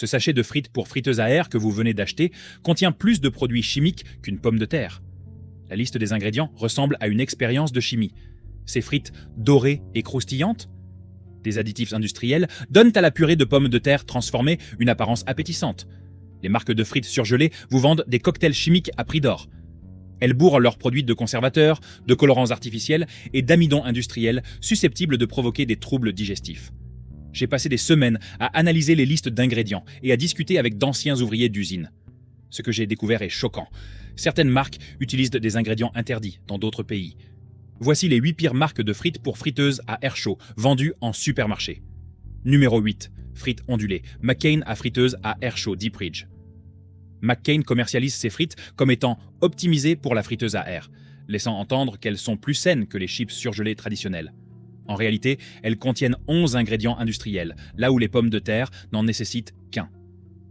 Ce sachet de frites pour friteuse à air que vous venez d'acheter contient plus de produits chimiques qu'une pomme de terre. La liste des ingrédients ressemble à une expérience de chimie. Ces frites dorées et croustillantes, des additifs industriels, donnent à la purée de pommes de terre transformée une apparence appétissante. Les marques de frites surgelées vous vendent des cocktails chimiques à prix d'or. Elles bourrent leurs produits de conservateurs, de colorants artificiels et d'amidons industriels susceptibles de provoquer des troubles digestifs. J'ai passé des semaines à analyser les listes d'ingrédients et à discuter avec d'anciens ouvriers d'usine. Ce que j'ai découvert est choquant. Certaines marques utilisent des ingrédients interdits dans d'autres pays. Voici les 8 pires marques de frites pour friteuses à air chaud, vendues en supermarché. Numéro 8. Frites ondulées. McCain à friteuse à air chaud, Deep Ridge. McCain commercialise ses frites comme étant optimisées pour la friteuse à air, laissant entendre qu'elles sont plus saines que les chips surgelées traditionnelles. En réalité, elles contiennent 11 ingrédients industriels, là où les pommes de terre n'en nécessitent qu'un.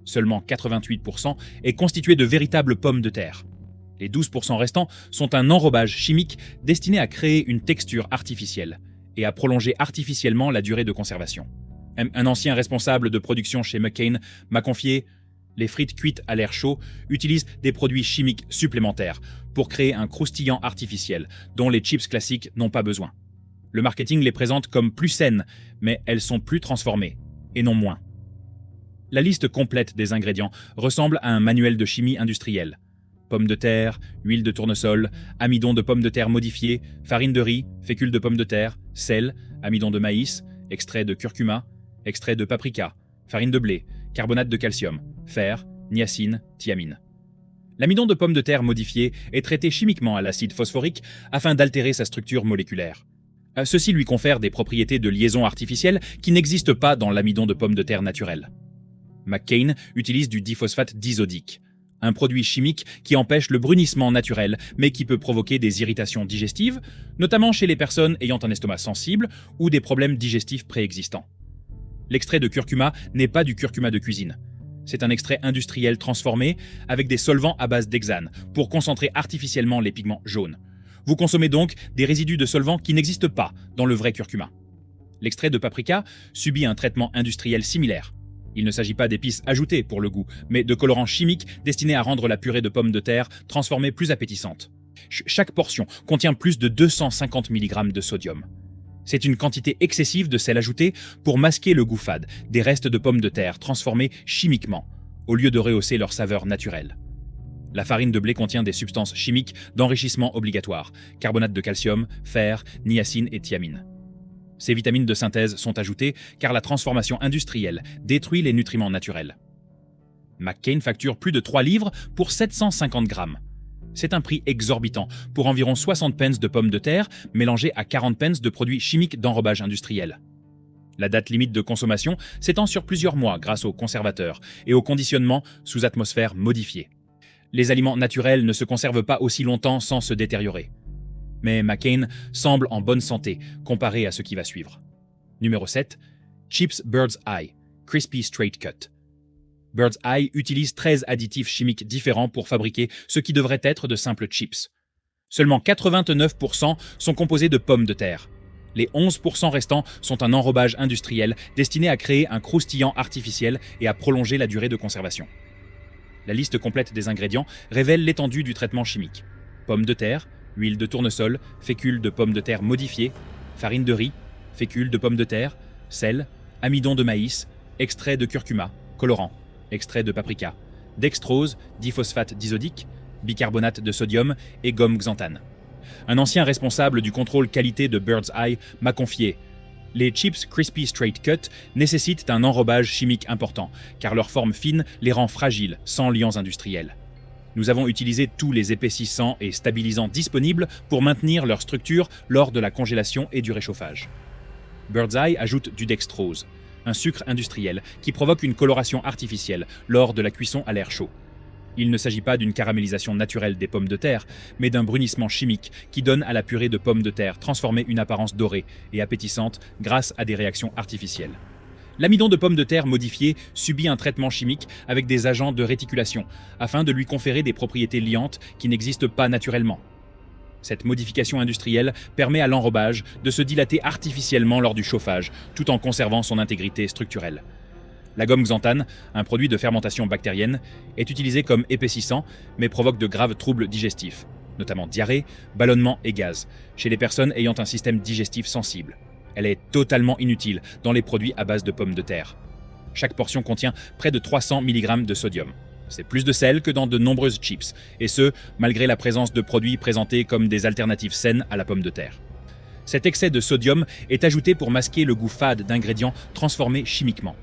Seulement 88% est constitué de véritables pommes de terre. Les 12% restants sont un enrobage chimique destiné à créer une texture artificielle et à prolonger artificiellement la durée de conservation. Un ancien responsable de production chez McCain m'a confié « Les frites cuites à l'air chaud utilisent des produits chimiques supplémentaires pour créer un croustillant artificiel dont les chips classiques n'ont pas besoin. Le marketing les présente comme plus saines, mais elles sont plus transformées, et non moins. » La liste complète des ingrédients ressemble à un manuel de chimie industrielle. Pommes de terre, huile de tournesol, amidon de pommes de terre modifié, farine de riz, fécule de pommes de terre, sel, amidon de maïs, extrait de curcuma, extrait de paprika, farine de blé, carbonate de calcium, fer, niacine, thiamine. L'amidon de pommes de terre modifié est traité chimiquement à l'acide phosphorique afin d'altérer sa structure moléculaire. Ceci lui confère des propriétés de liaison artificielle qui n'existent pas dans l'amidon de pommes de terre naturel. McCain utilise du diphosphate disodique, un produit chimique qui empêche le brunissement naturel, mais qui peut provoquer des irritations digestives, notamment chez les personnes ayant un estomac sensible ou des problèmes digestifs préexistants. L'extrait de curcuma n'est pas du curcuma de cuisine. C'est un extrait industriel transformé avec des solvants à base d'hexane pour concentrer artificiellement les pigments jaunes. Vous consommez donc des résidus de solvants qui n'existent pas dans le vrai curcuma. L'extrait de paprika subit un traitement industriel similaire. Il ne s'agit pas d'épices ajoutées pour le goût, mais de colorants chimiques destinés à rendre la purée de pommes de terre transformée plus appétissante. Chaque portion contient plus de 250 mg de sodium. C'est une quantité excessive de sel ajouté pour masquer le goût fade des restes de pommes de terre transformés chimiquement, au lieu de rehausser leur saveur naturelle. La farine de blé contient des substances chimiques d'enrichissement obligatoire, carbonate de calcium, fer, niacine et thiamine. Ces vitamines de synthèse sont ajoutées car la transformation industrielle détruit les nutriments naturels. McCain facture plus de 3 livres pour 750 grammes. C'est un prix exorbitant pour environ 60 pence de pommes de terre mélangées à 40 pence de produits chimiques d'enrobage industriel. La date limite de consommation s'étend sur plusieurs mois grâce aux conservateurs et au conditionnement sous atmosphère modifiée. Les aliments naturels ne se conservent pas aussi longtemps sans se détériorer. Mais McCain semble en bonne santé comparé à ce qui va suivre. Numéro 7. Chips Bird's Eye, Crispy Straight Cut. Bird's Eye utilise 13 additifs chimiques différents pour fabriquer ce qui devrait être de simples chips. Seulement 89% sont composés de pommes de terre. Les 11% restants sont un enrobage industriel destiné à créer un croustillant artificiel et à prolonger la durée de conservation. La liste complète des ingrédients révèle l'étendue du traitement chimique. Pommes de terre, huile de tournesol, fécule de pommes de terre modifiée, farine de riz, fécule de pommes de terre, sel, amidon de maïs, extrait de curcuma, colorant, extrait de paprika, dextrose, diphosphate disodique, bicarbonate de sodium et gomme xanthane. Un ancien responsable du contrôle qualité de Bird's Eye m'a confié « Les chips Crispy Straight Cut nécessitent un enrobage chimique important, car leur forme fine les rend fragiles, sans liants industriels. Nous avons utilisé tous les épaississants et stabilisants disponibles pour maintenir leur structure lors de la congélation et du réchauffage. » Bird's Eye ajoute du dextrose, un sucre industriel qui provoque une coloration artificielle lors de la cuisson à l'air chaud. Il ne s'agit pas d'une caramélisation naturelle des pommes de terre, mais d'un brunissement chimique qui donne à la purée de pommes de terre transformée une apparence dorée et appétissante grâce à des réactions artificielles. L'amidon de pommes de terre modifié subit un traitement chimique avec des agents de réticulation afin de lui conférer des propriétés liantes qui n'existent pas naturellement. Cette modification industrielle permet à l'enrobage de se dilater artificiellement lors du chauffage, tout en conservant son intégrité structurelle. La gomme xanthane, un produit de fermentation bactérienne, est utilisée comme épaississant, mais provoque de graves troubles digestifs, notamment diarrhée, ballonnement et gaz, chez les personnes ayant un système digestif sensible. Elle est totalement inutile dans les produits à base de pommes de terre. Chaque portion contient près de 300 mg de sodium. C'est plus de sel que dans de nombreuses chips, et ce, malgré la présence de produits présentés comme des alternatives saines à la pomme de terre. Cet excès de sodium est ajouté pour masquer le goût fade d'ingrédients transformés chimiquement.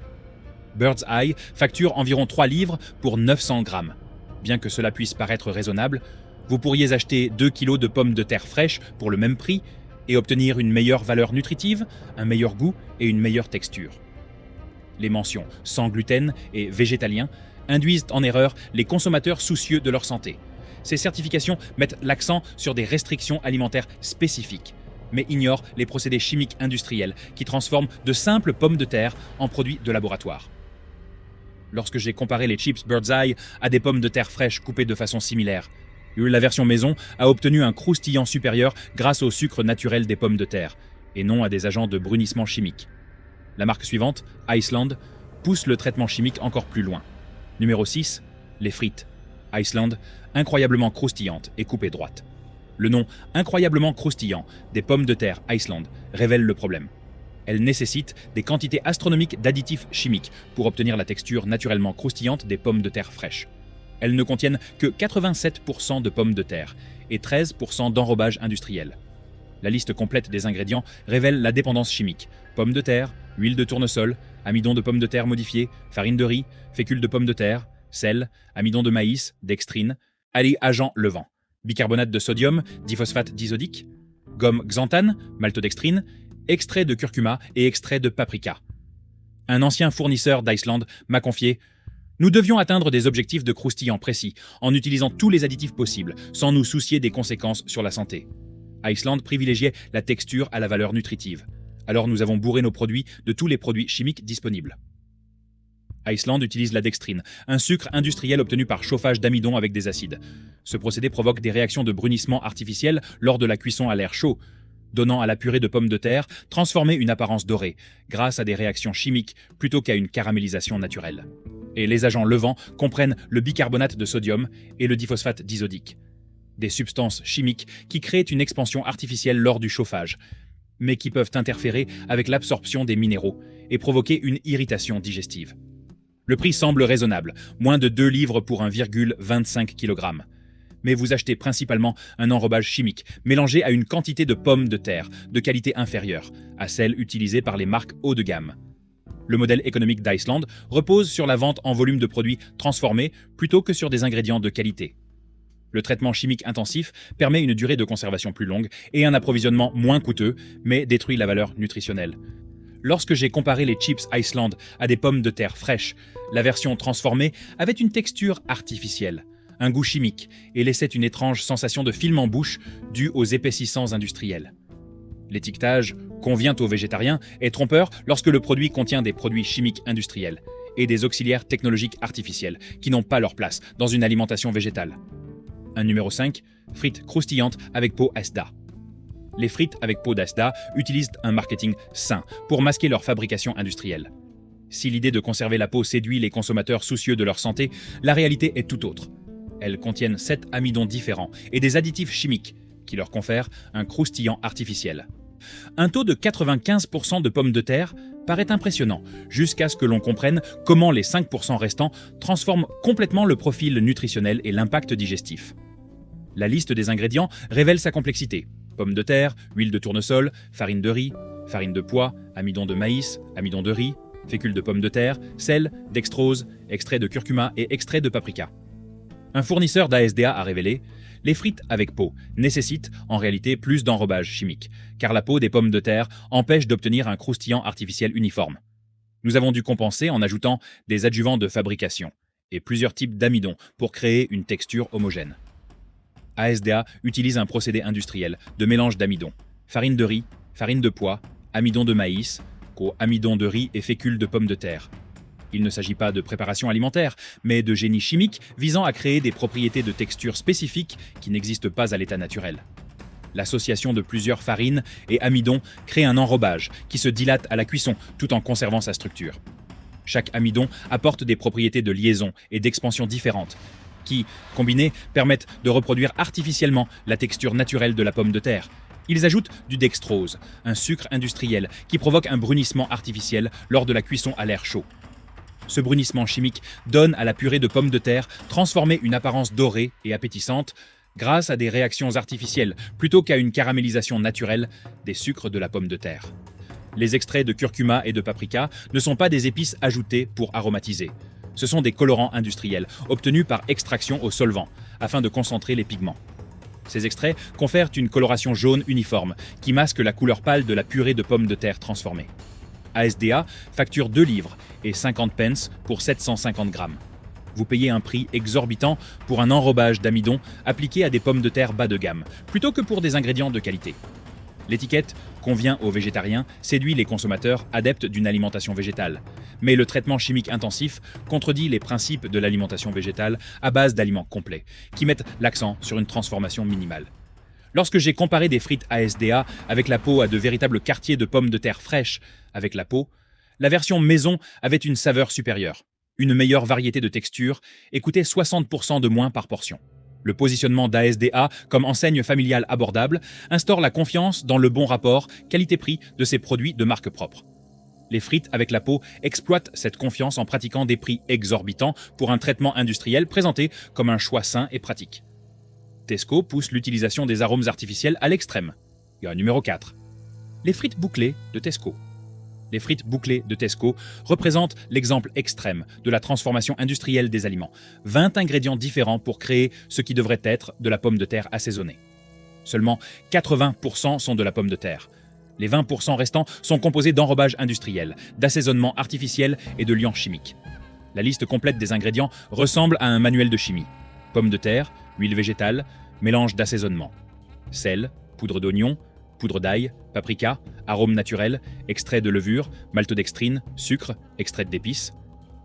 Birds Eye facture environ 3 livres pour 900 grammes. Bien que cela puisse paraître raisonnable, vous pourriez acheter 2 kg de pommes de terre fraîches pour le même prix et obtenir une meilleure valeur nutritive, un meilleur goût et une meilleure texture. Les mentions sans gluten et végétalien induisent en erreur les consommateurs soucieux de leur santé. Ces certifications mettent l'accent sur des restrictions alimentaires spécifiques, mais ignorent les procédés chimiques industriels qui transforment de simples pommes de terre en produits de laboratoire. Lorsque j'ai comparé les chips Birds Eye à des pommes de terre fraîches coupées de façon similaire, la version maison a obtenu un croustillant supérieur grâce au sucre naturel des pommes de terre, et non à des agents de brunissement chimique. La marque suivante, Iceland, pousse le traitement chimique encore plus loin. Numéro 6, les frites. Iceland, incroyablement croustillantes et coupées droites. Le nom incroyablement croustillant des pommes de terre Iceland révèle le problème. Elles nécessitent des quantités astronomiques d'additifs chimiques pour obtenir la texture naturellement croustillante des pommes de terre fraîches. Elles ne contiennent que 87% de pommes de terre et 13% d'enrobage industriel. La liste complète des ingrédients révèle la dépendance chimique. Pommes de terre, huile de tournesol, amidon de pommes de terre modifié, farine de riz, fécule de pommes de terre, sel, amidon de maïs, dextrine, agent levant, bicarbonate de sodium, diphosphate disodique, gomme xanthane, maltodextrine, extrait de curcuma et extrait de paprika. Un ancien fournisseur d'Iceland m'a confié: nous devions atteindre des objectifs de croustillant précis en utilisant tous les additifs possibles, sans nous soucier des conséquences sur la santé. Iceland privilégiait la texture à la valeur nutritive. Alors nous avons bourré nos produits de tous les produits chimiques disponibles. Iceland utilise la dextrine, un sucre industriel obtenu par chauffage d'amidon avec des acides. Ce procédé provoque des réactions de brunissement artificiel lors de la cuisson à l'air chaud, donnant à la purée de pommes de terre transformée une apparence dorée, grâce à des réactions chimiques plutôt qu'à une caramélisation naturelle. Et les agents levants comprennent le bicarbonate de sodium et le diphosphate disodique, des substances chimiques qui créent une expansion artificielle lors du chauffage, mais qui peuvent interférer avec l'absorption des minéraux et provoquer une irritation digestive. Le prix semble raisonnable, moins de 2 livres pour 1,25 kg. Mais vous achetez principalement un enrobage chimique mélangé à une quantité de pommes de terre de qualité inférieure à celle utilisée par les marques haut de gamme. Le modèle économique d'Iceland repose sur la vente en volume de produits transformés plutôt que sur des ingrédients de qualité. Le traitement chimique intensif permet une durée de conservation plus longue et un approvisionnement moins coûteux, mais détruit la valeur nutritionnelle. Lorsque j'ai comparé les chips Iceland à des pommes de terre fraîches, la version transformée avait une texture artificielle, un goût chimique et laissait une étrange sensation de film en bouche due aux épaississants industriels. L'étiquetage « convient aux végétariens » est trompeur lorsque le produit contient des produits chimiques industriels et des auxiliaires technologiques artificiels qui n'ont pas leur place dans une alimentation végétale. Un numéro 5, frites croustillantes avec peau Asda. Les frites avec peau d'Asda utilisent un marketing sain pour masquer leur fabrication industrielle. Si l'idée de conserver la peau séduit les consommateurs soucieux de leur santé, la réalité est tout autre. Elles contiennent 7 amidons différents et des additifs chimiques qui leur confèrent un croustillant artificiel. Un taux de 95% de pommes de terre paraît impressionnant, jusqu'à ce que l'on comprenne comment les 5% restants transforment complètement le profil nutritionnel et l'impact digestif. La liste des ingrédients révèle sa complexité. Pommes de terre, huile de tournesol, farine de riz, farine de pois, amidon de maïs, amidon de riz, fécule de pommes de terre, sel, dextrose, extrait de curcuma et extrait de paprika. Un fournisseur d'ASDA a révélé: les frites avec peau nécessitent en réalité plus d'enrobage chimique, car la peau des pommes de terre empêche d'obtenir un croustillant artificiel uniforme. Nous avons dû compenser en ajoutant des adjuvants de fabrication et plusieurs types d'amidon pour créer une texture homogène. ASDA utilise un procédé industriel de mélange d'amidon, farine de riz, farine de pois, amidon de maïs, amidon de riz et fécule de pommes de terre. Il ne s'agit pas de préparation alimentaire, mais de génie chimique visant à créer des propriétés de texture spécifiques qui n'existent pas à l'état naturel. L'association de plusieurs farines et amidons crée un enrobage qui se dilate à la cuisson tout en conservant sa structure. Chaque amidon apporte des propriétés de liaison et d'expansion différentes, qui, combinées, permettent de reproduire artificiellement la texture naturelle de la pomme de terre. Ils ajoutent du dextrose, un sucre industriel qui provoque un brunissement artificiel lors de la cuisson à l'air chaud. Ce brunissement chimique donne à la purée de pommes de terre transformée une apparence dorée et appétissante grâce à des réactions artificielles plutôt qu'à une caramélisation naturelle des sucres de la pomme de terre. Les extraits de curcuma et de paprika ne sont pas des épices ajoutées pour aromatiser. Ce sont des colorants industriels obtenus par extraction au solvant afin de concentrer les pigments. Ces extraits confèrent une coloration jaune uniforme qui masque la couleur pâle de la purée de pommes de terre transformée. ASDA facture 2 livres et 50 pence pour 750 grammes. Vous payez un prix exorbitant pour un enrobage d'amidon appliqué à des pommes de terre bas de gamme, plutôt que pour des ingrédients de qualité. L'étiquette convient aux végétariens, séduit les consommateurs adeptes d'une alimentation végétale. Mais le traitement chimique intensif contredit les principes de l'alimentation végétale à base d'aliments complets, qui mettent l'accent sur une transformation minimale. Lorsque j'ai comparé des frites ASDA avec la peau à de véritables quartiers de pommes de terre fraîches avec la peau, la version maison avait une saveur supérieure, une meilleure variété de textures et coûtait 60% de moins par portion. Le positionnement d'ASDA comme enseigne familiale abordable instaure la confiance dans le bon rapport qualité-prix de ces produits de marque propre. Les frites avec la peau exploitent cette confiance en pratiquant des prix exorbitants pour un traitement industriel présenté comme un choix sain et pratique. Tesco pousse l'utilisation des arômes artificiels à l'extrême. Numéro 4. Les frites bouclées de Tesco. Les frites bouclées de Tesco représentent l'exemple extrême de la transformation industrielle des aliments. 20 ingrédients différents pour créer ce qui devrait être de la pomme de terre assaisonnée. Seulement 80% sont de la pomme de terre. Les 20% restants sont composés d'enrobage industriel, d'assaisonnement artificiel et de liants chimiques. La liste complète des ingrédients ressemble à un manuel de chimie. Pommes de terre, huile végétale, mélange d'assaisonnement. Sel, poudre d'oignon, poudre d'ail, paprika, arômes naturels, extrait de levure, maltodextrine, sucre, extrait d'épices,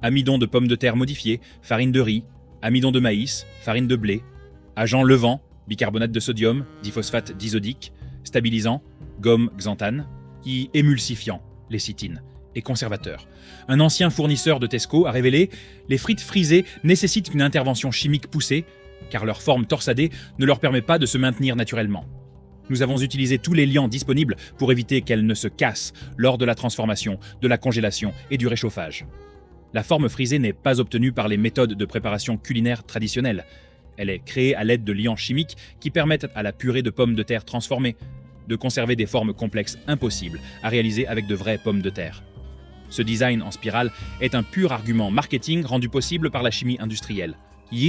amidon de pommes de terre modifié, farine de riz, amidon de maïs, farine de blé, agent levant, bicarbonate de sodium, diphosphate disodique, stabilisant, gomme xanthane, émulsifiant, lécithine, et conservateur. Un ancien fournisseur de Tesco a révélé « Les frites frisées nécessitent une intervention chimique poussée, car leur forme torsadée ne leur permet pas de se maintenir naturellement. Nous avons utilisé tous les liants disponibles pour éviter qu'elles ne se cassent lors de la transformation, de la congélation et du réchauffage. La forme frisée n'est pas obtenue par les méthodes de préparation culinaire traditionnelles. Elle est créée à l'aide de liants chimiques qui permettent à la purée de pommes de terre transformée de conserver des formes complexes impossibles à réaliser avec de vraies pommes de terre. Ce design en spirale est un pur argument marketing rendu possible par la chimie industrielle.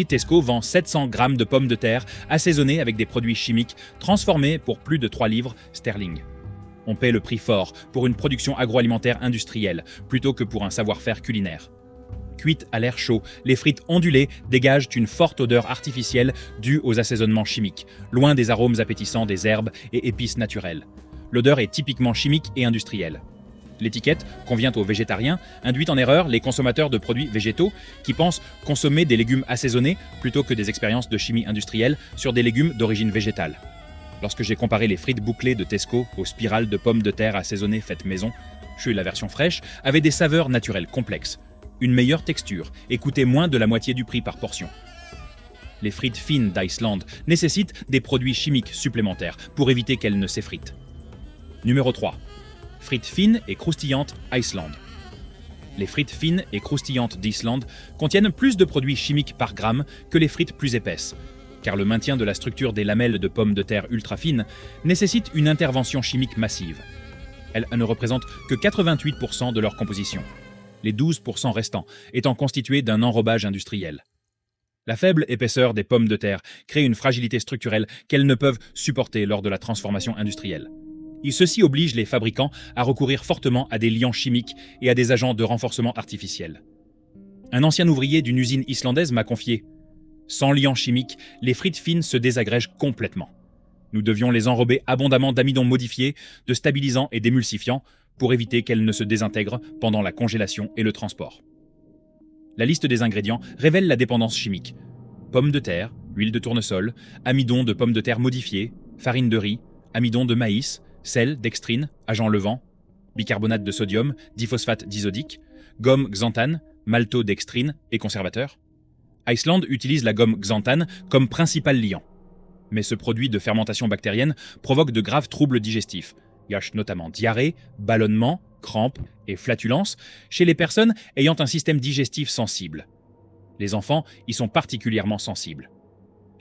Tesco vend 700 grammes de pommes de terre assaisonnées avec des produits chimiques transformés pour plus de 3 livres sterling. On paie le prix fort pour une production agroalimentaire industrielle plutôt que pour un savoir-faire culinaire. Cuites à l'air chaud, les frites ondulées dégagent une forte odeur artificielle due aux assaisonnements chimiques, loin des arômes appétissants des herbes et épices naturelles. L'odeur est typiquement chimique et industrielle. L'étiquette convient aux végétariens, induit en erreur les consommateurs de produits végétaux qui pensent consommer des légumes assaisonnés plutôt que des expériences de chimie industrielle sur des légumes d'origine végétale. Lorsque j'ai comparé les frites bouclées de Tesco aux spirales de pommes de terre assaisonnées faites maison, la version fraîche avait des saveurs naturelles complexes, une meilleure texture et coûtait moins de la moitié du prix par portion. Les frites fines d'Iceland nécessitent des produits chimiques supplémentaires pour éviter qu'elles ne s'effritent. Numéro 3. Frites fines et croustillantes Iceland. Les frites fines et croustillantes d'Islande contiennent plus de produits chimiques par gramme que les frites plus épaisses, car le maintien de la structure des lamelles de pommes de terre ultra fines nécessite une intervention chimique massive. Elles ne représentent que 88% de leur composition, les 12% restants étant constitués d'un enrobage industriel. La faible épaisseur des pommes de terre crée une fragilité structurelle qu'elles ne peuvent supporter lors de la transformation industrielle. Ceci oblige les fabricants à recourir fortement à des liants chimiques et à des agents de renforcement artificiels. Un ancien ouvrier d'une usine islandaise m'a confié « Sans liants chimiques, les frites fines se désagrègent complètement. Nous devions les enrober abondamment d'amidon modifié, de stabilisants et d'émulsifiants pour éviter qu'elles ne se désintègrent pendant la congélation et le transport. » La liste des ingrédients révèle la dépendance chimique. Pommes de terre, huile de tournesol, amidon de pommes de terre modifié, farine de riz, amidon de maïs, sel, dextrine, agent levant, bicarbonate de sodium, diphosphate disodique, gomme xanthane, maltodextrine et conservateur. Iceland utilise la gomme xanthane comme principal liant. Mais ce produit de fermentation bactérienne provoque de graves troubles digestifs, notamment diarrhée, ballonnement, crampes et flatulences chez les personnes ayant un système digestif sensible. Les enfants y sont particulièrement sensibles.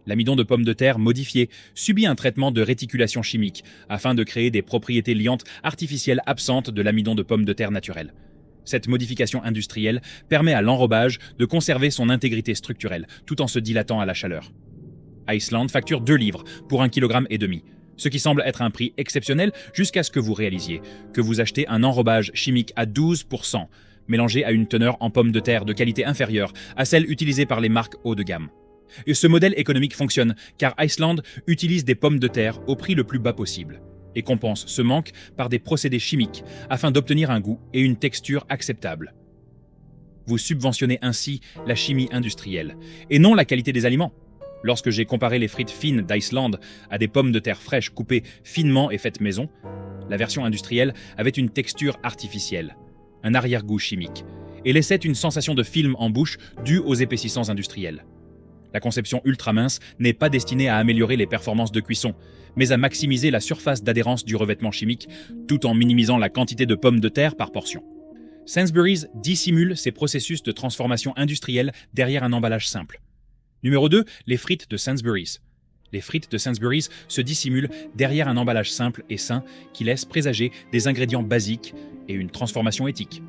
L'amidon de pomme de terre modifié subit un traitement de réticulation chimique afin de créer des propriétés liantes artificielles absentes de l'amidon de pomme de terre naturel. Cette modification industrielle permet à l'enrobage de conserver son intégrité structurelle tout en se dilatant à la chaleur. Iceland facture 2 livres pour 1,5 kg, ce qui semble être un prix exceptionnel jusqu'à ce que vous réalisiez que vous achetez un enrobage chimique à 12%, mélangé à une teneur en pommes de terre de qualité inférieure à celle utilisée par les marques haut de gamme. Et ce modèle économique fonctionne car Iceland utilise des pommes de terre au prix le plus bas possible et compense ce manque par des procédés chimiques afin d'obtenir un goût et une texture acceptables. Vous subventionnez ainsi la chimie industrielle et non la qualité des aliments. Lorsque j'ai comparé les frites fines d'Iceland à des pommes de terre fraîches coupées finement et faites maison, la version industrielle avait une texture artificielle, un arrière-goût chimique, et laissait une sensation de film en bouche due aux épaississants industriels. La conception ultra mince n'est pas destinée à améliorer les performances de cuisson, mais à maximiser la surface d'adhérence du revêtement chimique, tout en minimisant la quantité de pommes de terre par portion. Sainsbury's dissimule ces processus de transformation industrielle derrière un emballage simple. Numéro 2, les frites de Sainsbury's. Les frites de Sainsbury's se dissimulent derrière un emballage simple et sain qui laisse présager des ingrédients basiques et une transformation éthique.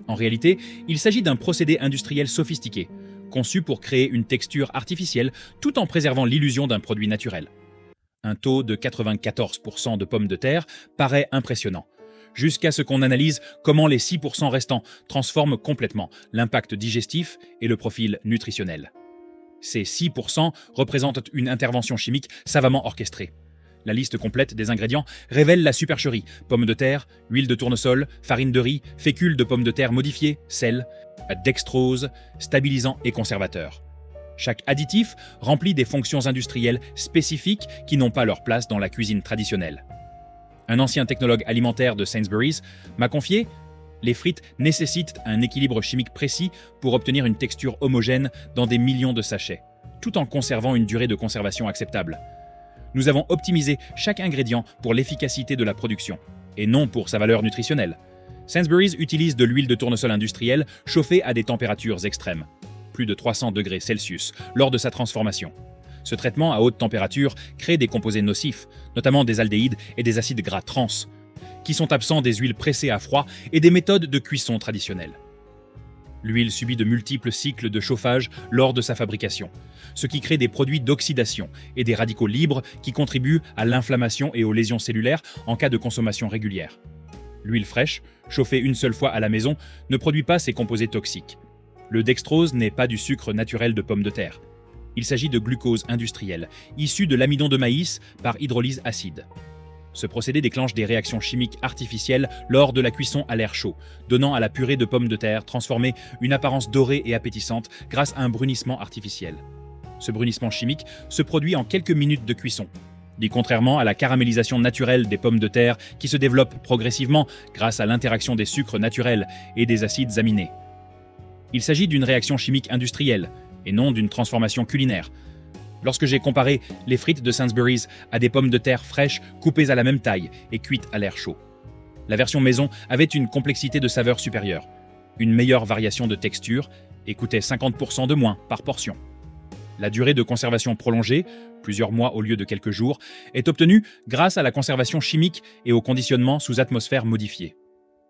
En réalité, il s'agit d'un procédé industriel sophistiqué, conçu pour créer une texture artificielle tout en préservant l'illusion d'un produit naturel. Un taux de 94% de pommes de terre paraît impressionnant, jusqu'à ce qu'on analyse comment les 6% restants transforment complètement l'impact digestif et le profil nutritionnel. Ces 6% représentent une intervention chimique savamment orchestrée. La liste complète des ingrédients révèle la supercherie: pommes de terre, huile de tournesol, farine de riz, fécule de pommes de terre modifiée, sel, dextrose, stabilisant et conservateur. Chaque additif remplit des fonctions industrielles spécifiques qui n'ont pas leur place dans la cuisine traditionnelle. Un ancien technologue alimentaire de Sainsbury's m'a confié: les frites nécessitent un équilibre chimique précis pour obtenir une texture homogène dans des millions de sachets, tout en conservant une durée de conservation acceptable. Nous avons optimisé chaque ingrédient pour l'efficacité de la production, et non pour sa valeur nutritionnelle. Sainsbury's utilise de l'huile de tournesol industrielle chauffée à des températures extrêmes, plus de 300 degrés Celsius, lors de sa transformation. Ce traitement à haute température crée des composés nocifs, notamment des aldéhydes et des acides gras trans, qui sont absents des huiles pressées à froid et des méthodes de cuisson traditionnelles. L'huile subit de multiples cycles de chauffage lors de sa fabrication, ce qui crée des produits d'oxydation et des radicaux libres qui contribuent à l'inflammation et aux lésions cellulaires en cas de consommation régulière. L'huile fraîche, chauffée une seule fois à la maison, ne produit pas ces composés toxiques. Le dextrose n'est pas du sucre naturel de pomme de terre. Il s'agit de glucose industriel, issu de l'amidon de maïs par hydrolyse acide. Ce procédé déclenche des réactions chimiques artificielles lors de la cuisson à l'air chaud, donnant à la purée de pommes de terre transformée une apparence dorée et appétissante grâce à un brunissement artificiel. Ce brunissement chimique se produit en quelques minutes de cuisson, dit contrairement à la caramélisation naturelle des pommes de terre qui se développe progressivement grâce à l'interaction des sucres naturels et des acides aminés. Il s'agit d'une réaction chimique industrielle et non d'une transformation culinaire. Lorsque j'ai comparé les frites de Sainsbury's à des pommes de terre fraîches coupées à la même taille et cuites à l'air chaud, la version maison avait une complexité de saveurs supérieure, une meilleure variation de texture et coûtait 50% de moins par portion. La durée de conservation prolongée, plusieurs mois au lieu de quelques jours, est obtenue grâce à la conservation chimique et au conditionnement sous atmosphère modifiée.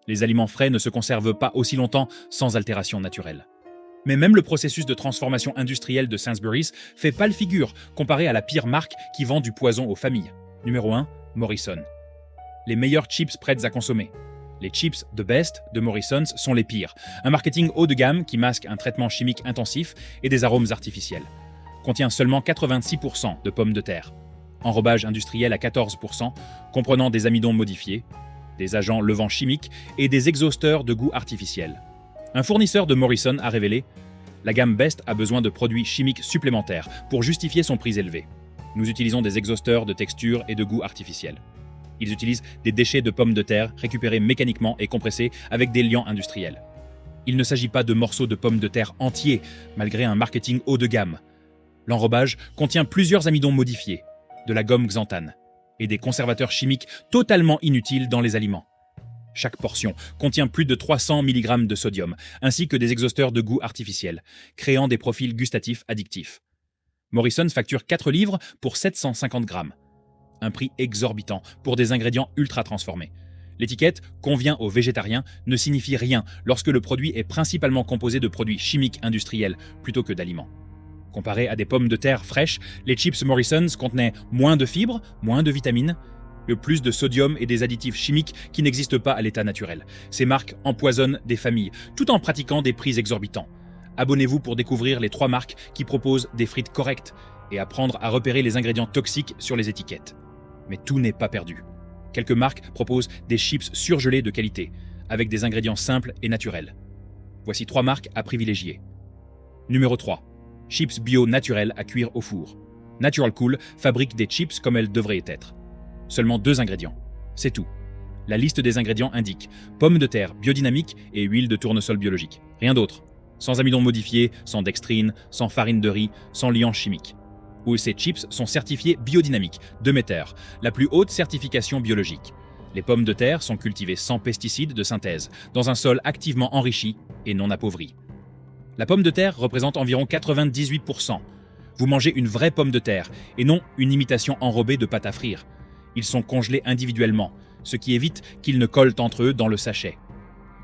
Les aliments frais ne se conservent pas aussi longtemps sans altération naturelle. Mais même le processus de transformation industrielle de Sainsbury's fait pâle figure comparé à la pire marque qui vend du poison aux familles. Numéro 1, Morrison. Les meilleurs chips prêts à consommer. Les chips The Best de Morrison's sont les pires. Un marketing haut de gamme qui masque un traitement chimique intensif et des arômes artificiels. Contient seulement 86% de pommes de terre. Enrobage industriel à 14%, comprenant des amidons modifiés, des agents levants chimiques et des exhausteurs de goût artificiel. Un fournisseur de Morrison a révélé: la gamme Best a besoin de produits chimiques supplémentaires pour justifier son prix élevé. Nous utilisons des exhausteurs de texture et de goût artificiels. Ils utilisent des déchets de pommes de terre récupérés mécaniquement et compressés avec des liants industriels. Il ne s'agit pas de morceaux de pommes de terre entiers, malgré un marketing haut de gamme. L'enrobage contient plusieurs amidons modifiés, de la gomme xanthane et des conservateurs chimiques totalement inutiles dans les aliments. Chaque portion contient plus de 300 mg de sodium, ainsi que des exhausteurs de goût artificiels, créant des profils gustatifs addictifs. Morrison facture 4 livres pour 750 grammes. Un prix exorbitant pour des ingrédients ultra transformés. L'étiquette « Convient aux végétariens » ne signifie rien lorsque le produit est principalement composé de produits chimiques industriels plutôt que d'aliments. Comparé à des pommes de terre fraîches, les chips Morrison's contenaient moins de fibres, moins de vitamines, le plus de sodium et des additifs chimiques qui n'existent pas à l'état naturel. Ces marques empoisonnent des familles, tout en pratiquant des prix exorbitants. Abonnez-vous pour découvrir les 3 marques qui proposent des frites correctes et apprendre à repérer les ingrédients toxiques sur les étiquettes. Mais tout n'est pas perdu. Quelques marques proposent des chips surgelés de qualité, avec des ingrédients simples et naturels. Voici 3 marques à privilégier. Numéro 3. Chips bio naturels à cuire au four. Natural Cool fabrique des chips comme elles devraient être. Seulement 2 ingrédients. C'est tout. La liste des ingrédients indique pommes de terre biodynamiques et huile de tournesol biologique. Rien d'autre. Sans amidon modifié, sans dextrine, sans farine de riz, sans liant chimique. Où ces chips sont certifiés biodynamiques, Demeter, la plus haute certification biologique. Les pommes de terre sont cultivées sans pesticides de synthèse, dans un sol activement enrichi et non appauvri. La pomme de terre représente environ 98%. Vous mangez une vraie pomme de terre, et non une imitation enrobée de pâte à frire. Ils sont congelés individuellement, ce qui évite qu'ils ne collent entre eux dans le sachet.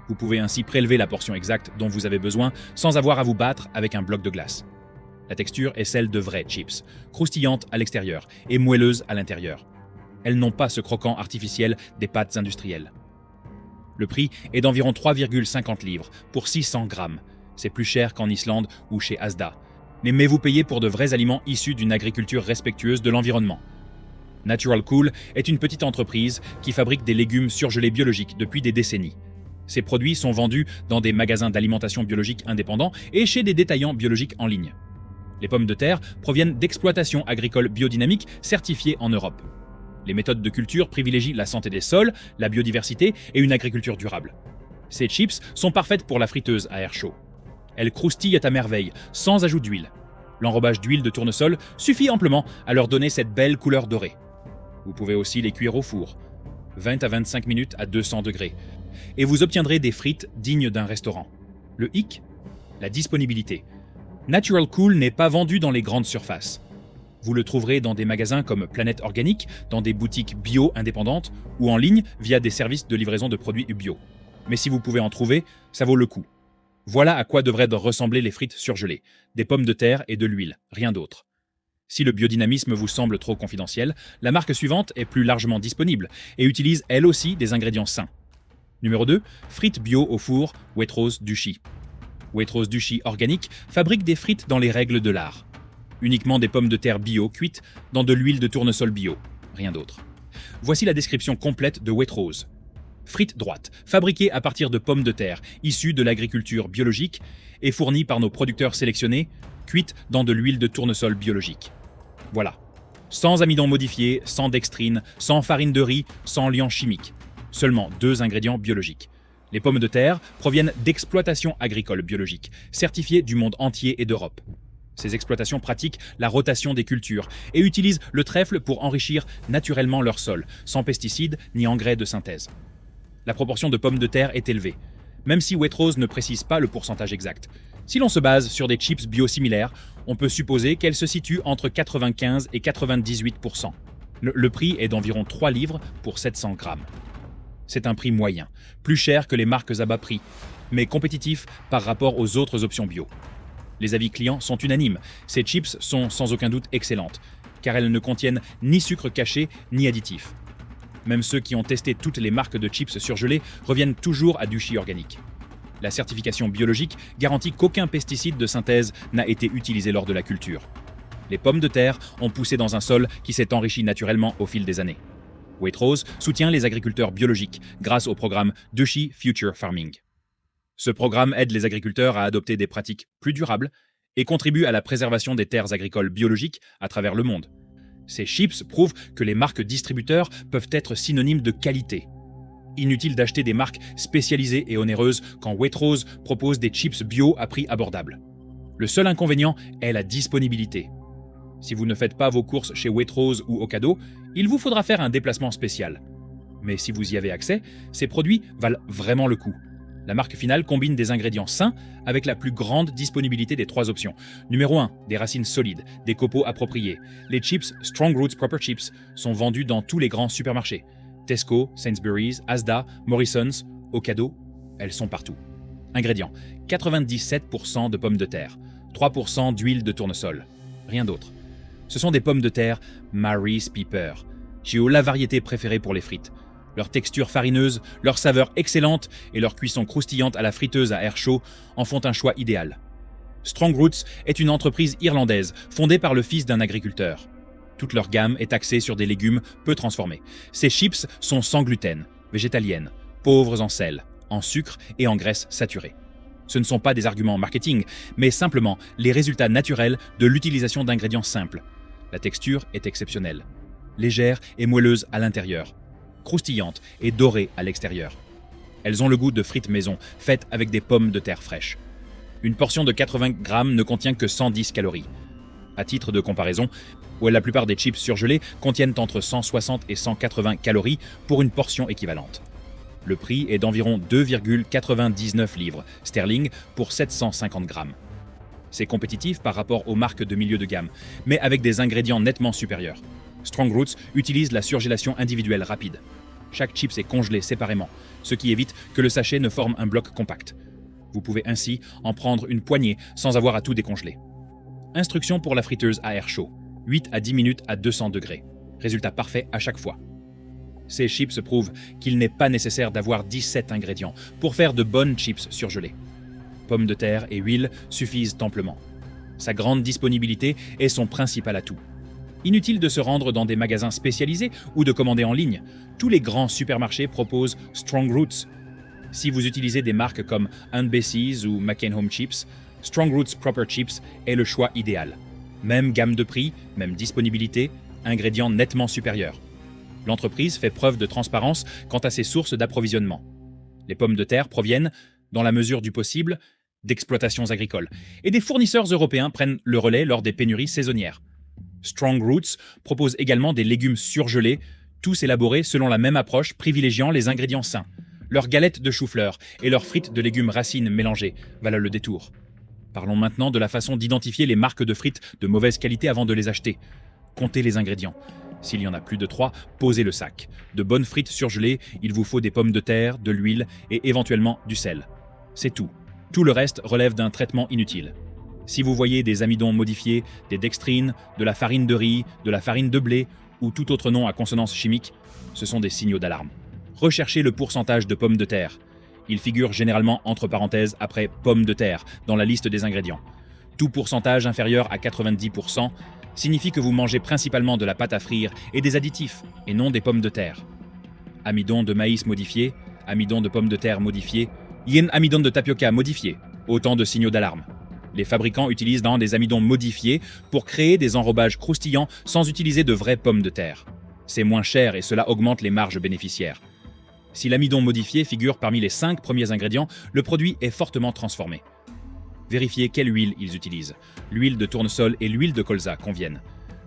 Vous pouvez ainsi prélever la portion exacte dont vous avez besoin sans avoir à vous battre avec un bloc de glace. La texture est celle de vraies chips, croustillantes à l'extérieur et moelleuses à l'intérieur. Elles n'ont pas ce croquant artificiel des pâtes industrielles. Le prix est d'environ 3,50 livres pour 600 grammes. C'est plus cher qu'en Islande ou chez Asda. Mais vous payez pour de vrais aliments issus d'une agriculture respectueuse de l'environnement. Natural Cool est une petite entreprise qui fabrique des légumes surgelés biologiques depuis des décennies. Ces produits sont vendus dans des magasins d'alimentation biologique indépendants et chez des détaillants biologiques en ligne. Les pommes de terre proviennent d'exploitations agricoles biodynamiques certifiées en Europe. Les méthodes de culture privilégient la santé des sols, la biodiversité et une agriculture durable. Ces chips sont parfaites pour la friteuse à air chaud. Elles croustillent à merveille, sans ajout d'huile. L'enrobage d'huile de tournesol suffit amplement à leur donner cette belle couleur dorée. Vous pouvez aussi les cuire au four, 20 à 25 minutes à 200 degrés, et vous obtiendrez des frites dignes d'un restaurant. Le hic ? La disponibilité. Natural Cool n'est pas vendu dans les grandes surfaces. Vous le trouverez dans des magasins comme Planète Organique, dans des boutiques bio indépendantes ou en ligne via des services de livraison de produits bio. Mais si vous pouvez en trouver, ça vaut le coup. Voilà à quoi devraient ressembler les frites surgelées. Des pommes de terre et de l'huile, rien d'autre. Si le biodynamisme vous semble trop confidentiel, la marque suivante est plus largement disponible et utilise elle aussi des ingrédients sains. Numéro 2, frites bio au four Waitrose Duchy. Waitrose Duchy Organique fabrique des frites dans les règles de l'art. Uniquement des pommes de terre bio cuites dans de l'huile de tournesol bio, rien d'autre. Voici la description complète de Waitrose. Frites droites, fabriquées à partir de pommes de terre, issues de l'agriculture biologique et fournies par nos producteurs sélectionnés, cuites dans de l'huile de tournesol biologique. Voilà. Sans amidon modifié, sans dextrine, sans farine de riz, sans liant chimique. Seulement 2 ingrédients biologiques. Les pommes de terre proviennent d'exploitations agricoles biologiques, certifiées du monde entier et d'Europe. Ces exploitations pratiquent la rotation des cultures et utilisent le trèfle pour enrichir naturellement leur sol, sans pesticides ni engrais de synthèse. La proportion de pommes de terre est élevée, même si Waitrose ne précise pas le pourcentage exact. Si l'on se base sur des chips biosimilaires, on peut supposer qu'elles se situent entre 95 et 98%. Le prix est d'environ 3 livres pour 700 grammes. C'est un prix moyen, plus cher que les marques à bas prix, mais compétitif par rapport aux autres options bio. Les avis clients sont unanimes, ces chips sont sans aucun doute excellentes, car elles ne contiennent ni sucre caché ni additifs. Même ceux qui ont testé toutes les marques de chips surgelées reviennent toujours à Duchy Organique. La certification biologique garantit qu'aucun pesticide de synthèse n'a été utilisé lors de la culture. Les pommes de terre ont poussé dans un sol qui s'est enrichi naturellement au fil des années. Waitrose soutient les agriculteurs biologiques grâce au programme Duchy Future Farming. Ce programme aide les agriculteurs à adopter des pratiques plus durables et contribue à la préservation des terres agricoles biologiques à travers le monde. Ces chips prouvent que les marques distributeurs peuvent être synonymes de qualité. Inutile d'acheter des marques spécialisées et onéreuses quand Waitrose propose des chips bio à prix abordable. Le seul inconvénient est la disponibilité. Si vous ne faites pas vos courses chez Waitrose ou Ocado, il vous faudra faire un déplacement spécial. Mais si vous y avez accès, ces produits valent vraiment le coup. La marque finale combine des ingrédients sains avec la plus grande disponibilité des 3 options. Numéro 1, des racines solides, des copeaux appropriés. Les chips Strong Roots Proper Chips sont vendus dans tous les grands supermarchés. Tesco, Sainsbury's, Asda, Morrisons, Ocado, elles sont partout. Ingrédients, 97% de pommes de terre, 3% d'huile de tournesol. Rien d'autre. Ce sont des pommes de terre Mary's Pepper, la variété préférée pour les frites. Leur texture farineuse, leur saveur excellente et leur cuisson croustillante à la friteuse à air chaud en font un choix idéal. Strong Roots est une entreprise irlandaise fondée par le fils d'un agriculteur. Toute leur gamme est axée sur des légumes peu transformés. Ces chips sont sans gluten, végétaliennes, pauvres en sel, en sucre et en graisse saturée. Ce ne sont pas des arguments marketing, mais simplement les résultats naturels de l'utilisation d'ingrédients simples. La texture est exceptionnelle, légère et moelleuse à l'intérieur, croustillante et dorée à l'extérieur. Elles ont le goût de frites maison, faites avec des pommes de terre fraîches. Une portion de 80 grammes ne contient que 110 calories. À titre de comparaison, la plupart des chips surgelés contiennent entre 160 et 180 calories pour une portion équivalente. Le prix est d'environ 2,99 livres sterling pour 750 grammes. C'est compétitif par rapport aux marques de milieu de gamme, mais avec des ingrédients nettement supérieurs. Strong Roots utilise la surgélation individuelle rapide. Chaque chips est congelé séparément, ce qui évite que le sachet ne forme un bloc compact. Vous pouvez ainsi en prendre une poignée sans avoir à tout décongeler. Instruction pour la friteuse à air chaud, 8 à 10 minutes à 200 degrés. Résultat parfait à chaque fois. Ces chips prouvent qu'il n'est pas nécessaire d'avoir 17 ingrédients pour faire de bonnes chips surgelées. Pommes de terre et huile suffisent amplement. Sa grande disponibilité est son principal atout. Inutile de se rendre dans des magasins spécialisés ou de commander en ligne. Tous les grands supermarchés proposent Strong Roots. Si vous utilisez des marques comme Aunt Bessie's ou McCain Home Chips, Strong Roots Proper Chips est le choix idéal. Même gamme de prix, même disponibilité, ingrédients nettement supérieurs. L'entreprise fait preuve de transparence quant à ses sources d'approvisionnement. Les pommes de terre proviennent, dans la mesure du possible, d'exploitations agricoles, et des fournisseurs européens prennent le relais lors des pénuries saisonnières. Strong Roots propose également des légumes surgelés, tous élaborés selon la même approche privilégiant les ingrédients sains. Leurs galettes de chou-fleur et leurs frites de légumes racines mélangées valent le détour. Parlons maintenant de la façon d'identifier les marques de frites de mauvaise qualité avant de les acheter. Comptez les ingrédients. S'il y en a plus de 3, posez le sac. De bonnes frites surgelées, il vous faut des pommes de terre, de l'huile et éventuellement du sel. C'est tout. Tout le reste relève d'un traitement inutile. Si vous voyez des amidons modifiés, des dextrines, de la farine de riz, de la farine de blé ou tout autre nom à consonance chimique, ce sont des signaux d'alarme. Recherchez le pourcentage de pommes de terre. Il figure généralement entre parenthèses après pommes de terre dans la liste des ingrédients. Tout pourcentage inférieur à 90% signifie que vous mangez principalement de la pâte à frire et des additifs, et non des pommes de terre. Amidon de maïs modifié, amidon de pommes de terre modifié, amidon de tapioca modifié, autant de signaux d'alarme. Les fabricants utilisent des amidons modifiés pour créer des enrobages croustillants sans utiliser de vraies pommes de terre. C'est moins cher et cela augmente les marges bénéficiaires. Si l'amidon modifié figure parmi les 5 premiers ingrédients, le produit est fortement transformé. Vérifiez quelle huile ils utilisent. L'huile de tournesol et l'huile de colza conviennent.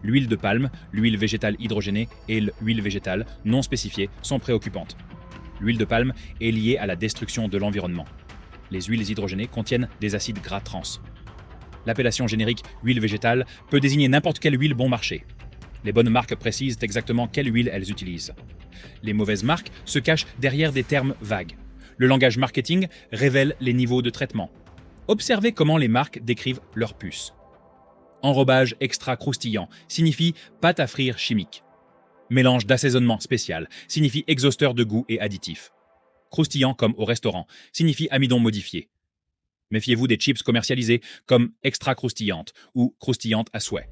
L'huile de palme, l'huile végétale hydrogénée et l'huile végétale non spécifiée sont préoccupantes. L'huile de palme est liée à la destruction de l'environnement. Les huiles hydrogénées contiennent des acides gras trans. L'appellation générique huile végétale peut désigner n'importe quelle huile bon marché. Les bonnes marques précisent exactement quelle huile elles utilisent. Les mauvaises marques se cachent derrière des termes vagues. Le langage marketing révèle les niveaux de traitement. Observez comment les marques décrivent leur puce. Enrobage extra croustillant signifie pâte à frire chimique. Mélange d'assaisonnement spécial signifie exhausteur de goût et additif. Croustillant comme au restaurant signifie amidon modifié. Méfiez-vous des chips commercialisées comme extra croustillantes ou croustillantes à souhait.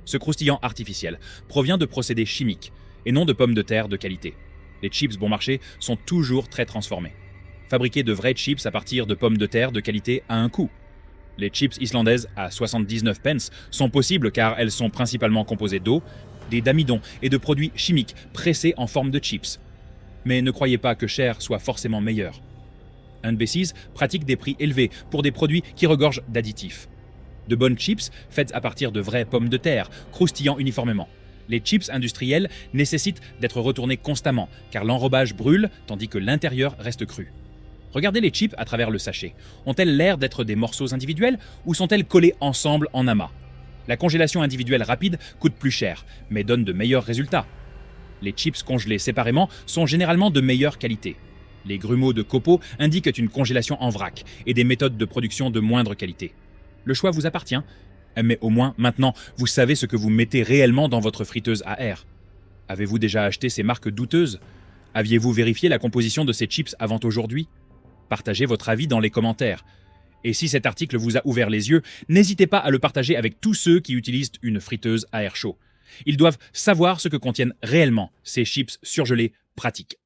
Ce croustillant artificiel provient de procédés chimiques et non de pommes de terre de qualité. Les chips bon marché sont toujours très transformés. Fabriquer de vrais chips à partir de pommes de terre de qualité a un coût. Les chips islandaises à 79 pence sont possibles car elles sont principalement composées d'eau, d'amidon et de produits chimiques pressés en forme de chips. mais ne croyez pas que cher soit forcément meilleur. Aunt Bessie's pratique des prix élevés pour des produits qui regorgent d'additifs. De bonnes chips, faites à partir de vraies pommes de terre, croustillant uniformément. Les chips industrielles nécessitent d'être retournées constamment, car l'enrobage brûle tandis que l'intérieur reste cru. Regardez les chips à travers le sachet. Ont-elles l'air d'être des morceaux individuels ou sont-elles collées ensemble en amas? La congélation individuelle rapide coûte plus cher, mais donne de meilleurs résultats. Les chips congelés séparément sont généralement de meilleure qualité. Les grumeaux de copeaux indiquent une congélation en vrac et des méthodes de production de moindre qualité. Le choix vous appartient, mais au moins maintenant vous savez ce que vous mettez réellement dans votre friteuse à air. Avez-vous déjà acheté ces marques douteuses? Aviez-vous vérifié la composition de ces chips avant aujourd'hui? Partagez votre avis dans les commentaires. Et si cet article vous a ouvert les yeux, n'hésitez pas à le partager avec tous ceux qui utilisent une friteuse à air chaud. Ils doivent savoir ce que contiennent réellement ces chips surgelés pratiques.